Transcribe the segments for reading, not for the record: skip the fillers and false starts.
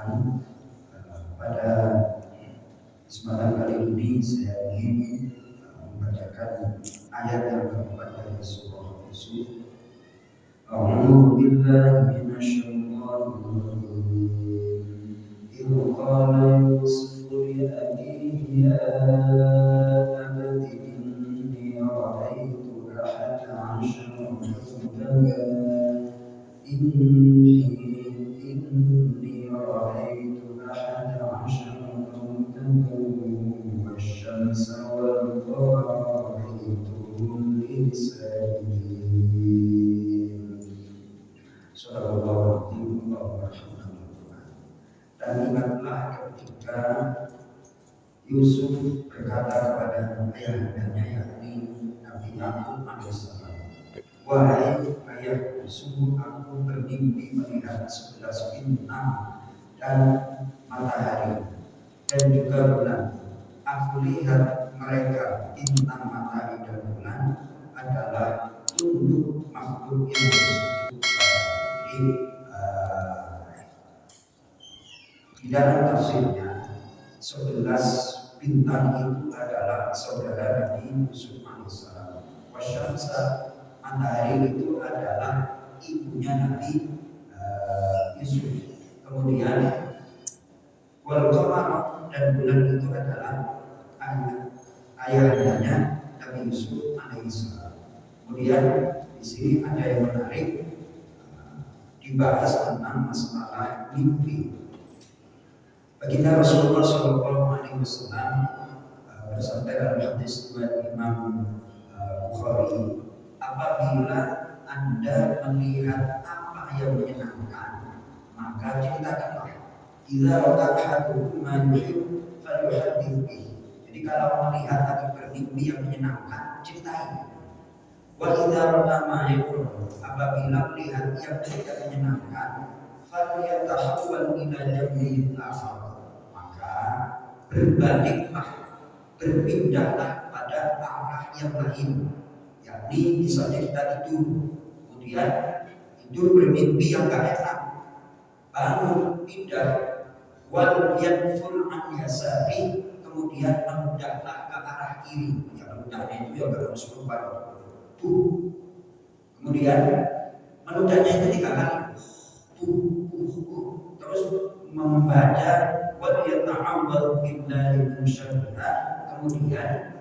Al-Quran. Pada kesempatan kali ini saya ingin membacakan ayat yang keempat dari surah Yusuf. A'udzu billahi minasyaitonir rajim. إذ قال يوسف لأبيه يا أبت إني رأيت أحد عشر كوكبا إني رأيت أحد عشر كوكبا والشمس والقمر رأيتهم لي ساجدين. Subhanallah. Dan ingatlah ketika Yusuf berkata kepada ayahandanya yakni Nabi Yakub alaihissalam, wahai ayahku, sungguh aku bermimpi melihat 11 bintang dan matahari dan juga bulan. Aku lihat mereka, bintang, matahari dan bulan adalah tunduk makhluk yang bersujud kepada. Di dalam tafsirnya 11 bintang itu adalah saudara Nabi Yusuf alaihissalam. Wasyamsa, matahari itu adalah ibunya Nabi Yusuf. Kemudian wal qamar, dan bulan itu adalah ayahandanya Nabi Yusuf alaihissalam. Kemudian di sini ada yang menarik, dibahas tentang masalah mimpi. Baginda Rasulullah SAW bersabda dalam hadis riwayat Imam Bukhari, apabila Anda melihat apa yang menyenangkan, maka ceritakanlah. Idza ra'a ahadukum ma yuhibbu falyuhaddits bihi. Jadi kalau melihat atau bermimpi yang menyenangkan, ceritain. Wa idza ra'a ma yakrah, apabila melihat yang tidak menyenangkan, falyatahawwal ila jambil akhar, berbaliklah, berpindahlah pada arah yang lain. Yakni misalnya kita tidur, kemudian tidur bermimpi yang gak enak, bangun pindah, wal yanfur an yasari, kemudian menudahlah ke arah kiri. Yang menudahnya itu yang kesurupan tuh. Kemudian menudahnya itu 3 kali, terus membaca wa yata'awwadhu billahi min syarriha, kemudian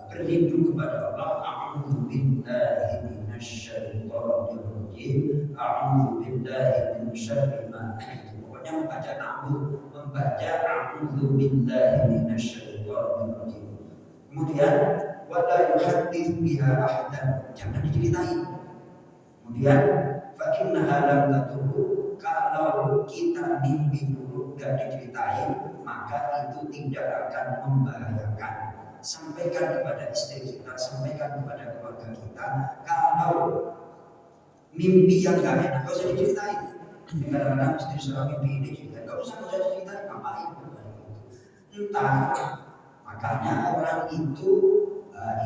berlindung kepada Allah, a'udzu billahi minasyaitonir rajim, a'udzu billahi min syarri ma ajid. Pokoknya membaca ta'awudz, membaca a'udzu billahi minasyaitonir rajim. Kemudian wala yuhaddits biha ahadan, jangan diceritain. Kemudian fa innaha lam tadurru, kalau kita mimpi buruk gak diceritain, maka itu tidak akan membahayakan. Sampaikan kepada istri kita, sampaikan kepada keluarga kita, kalau mimpi yang gak enak gak usah diceritain. Kadang-kadang istri sudah mimpi ini cerita, gak usah diceritain, ngapain? Entah. Makanya orang itu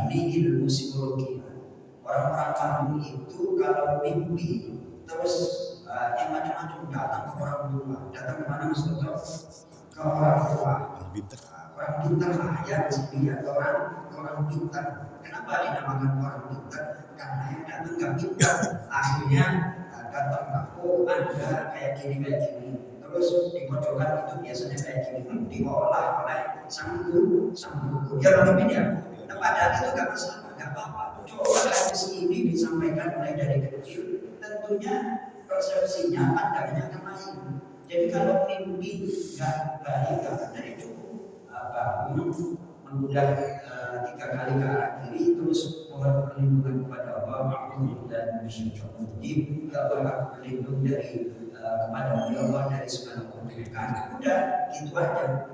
ini ilmu psikologi. Orang-orang kampung itu kalau mimpi terus yang macam-macam datang ke orang tua. Datang ke mana maksudnya? Ke orang tua. Orang pintar lah ya, ke orang pintar. Kenapa dinamakan orang pintar? Karena yang datang gak pintar. Akhirnya datang, oh Anda kayak gini. Terus di pojokan itu biasanya kayak gini, diolah oleh sang guru. Ya lebih ya. Nah, padahal itu gak masalah, gak apa-apa. Coba hadis ini disampaikan mulai dari kecil, tentunya persepsinya, pandangannya akan lain. Jadi kalau mimpi nggak baik, nggak dari cukup bangun, mengudah 3 kali ke arah kiri, terus mohon perlindungan kepada Allah, dan bersyukur. Tidak boleh berlindung dari kepada Allah dari segala keburukan. Udah, itu aja.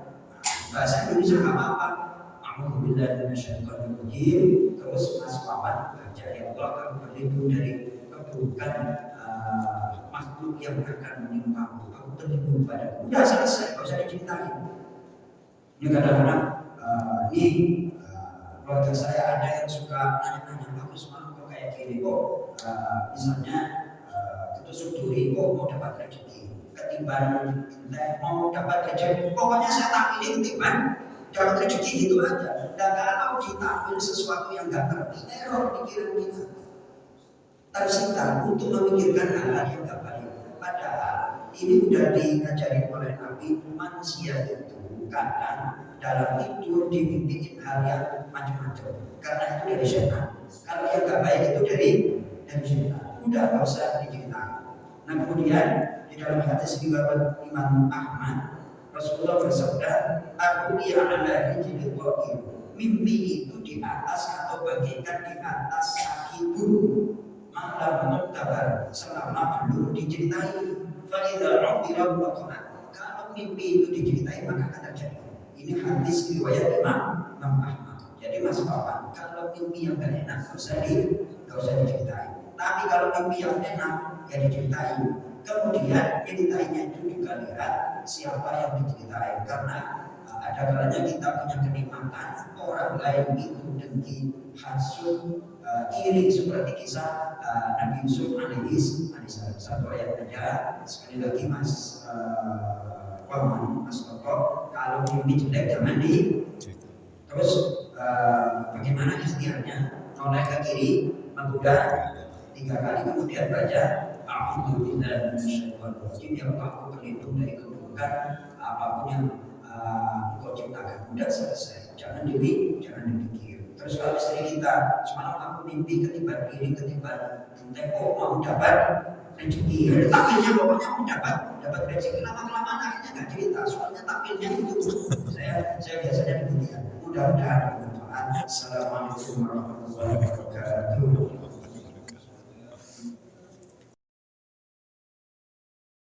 Bahasa Indonesia nggak apa-apa. Alhamdulillah minasyaitonir rajim. Terus Mas Paman baca, ya Allah kamu berlindung dari keburukan makhluk yang akan menimpamu. Aku berlindung padamu. Udah selesai, gak usah diceritain. Ini kadang-kadang keluarga saya ada yang suka nanya-nanya, aku semalam kok kayak gini kok. Misalnya ketusuk duri kok mau dapat rezeki. Ketika ketiban mau dapat rezeki, pokoknya saya tampilin ketiban dapat rezeki gitu aja. Dan kalau ditampil sesuatu yang gak ngerti, error pikiran kita, tersiksa untuk memikirkan hal-hal yang gak baik. Padahal ini sudah diajari oleh Nabi, manusia itu kadang dalam tidur dimimpiin hal yang macam-macam, karena itu dari setan. Kalau yang gak baik itu dari setan. Udah gak usah diceritakan. Nah kemudian di dalam hadis riwayat Imam Ahmad, Rasulullah bersabda, "Ar-ru'ya 'ala rijlil qa'im." Mimpi itu di atas atau bagaikan di atas kaki burung. Malam muktabar selama belum diceritai. Fa'idha rabbilah waqa'at. Kalau mimpi itu diceritai maka akan terjadi. Ini hadis riwayat Imam Ahmad. Jadi Mas Bapak, kalau mimpi yang gak enak gak usah diceritai. Tapi kalau mimpi yang enak ya diceritai. Kemudian ceritanya itu juga lihat siapa yang diceritai, karena ada kalanya kita punya kenikmatan, orang lain itu dengki, hasut, iri, seperti kisah Nabi Yusuf alaihissalam. Satu ayat aja, sekali lagi Mas Waman, Mas Toto, kalau mimpi jelek jangan di. Terus bagaimana ikhtiarnya? Noleh ke kiri, menggoda 3 kali, kemudian baca A'udzubillahi minasyaitonir rajim. Ya Allah, aku berlindung dari keburukan apapun yang Engkau ciptakan. Udah selesai. Jangan dipikir. Terus kalau istri kita, semalam aku mimpi ketiban kiri, ketiban tembok, mau dapat rezeki. Takdirnya pokoknya mau dapat rezeki. Lama-kelamaan akhirnya nggak cerita. Soalnya takdirnya itu. Saya biasanya demikian. Mudah-mudahan bermanfaat. Assalamualaikum warahmatullahi wabarakatuh.